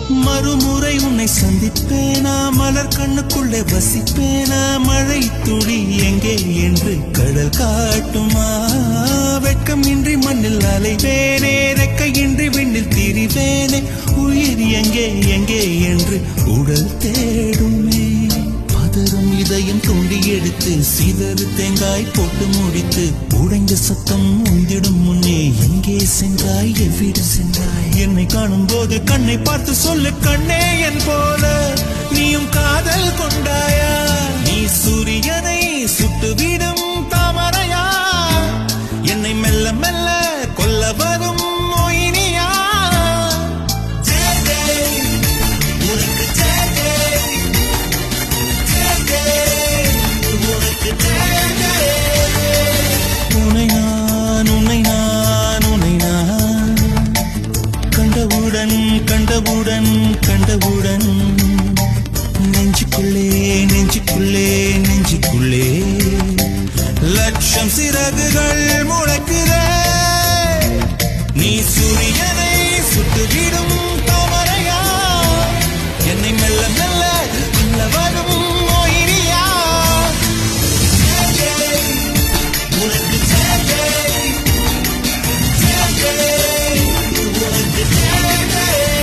மறுமுறை உன்னை சந்திப்பேனா, மலர் கண்ணுக்குள்ளே வசிப்பேனா, மழை துளி எங்கே என்று கடல் காட்டுமா, வெட்கம் இன்றி மண்ணில் அலைவேனே, ரெக்கையின்றி விண்ணில் திரிவேனே, உயிர் எங்கே எங்கே என்று உடல் தேடுமே, பதறும் இதயம் தூண்டி எடுத்து சிதறு தேங்காய் போட்டு முடித்து உடைந்த சத்தம் உந்திடும் முன்னே எங்கே சென்றாய், எவ்விடு சென்றாய், என்னை காணும் போது கண்ணை பார்த்து சொல்லு கண்ணே என் போல நீயும் காதல் கொண்டாயா, நீ சூரியனை சுட்டுவிடும் தாமரையா, என்னை மெல்ல மெல்ல கொல்ல வரும் மோகினியா, உன்னை நான் உன்னை நான் உன்னை நான் கண்டவுடன் கண்டவுடன் கண்டவுடன் நெஞ்சுக்குள்ளே நெஞ்சுக்குள்ளே நெஞ்சுக்குள்ளே லட்சம் சிறகுகள்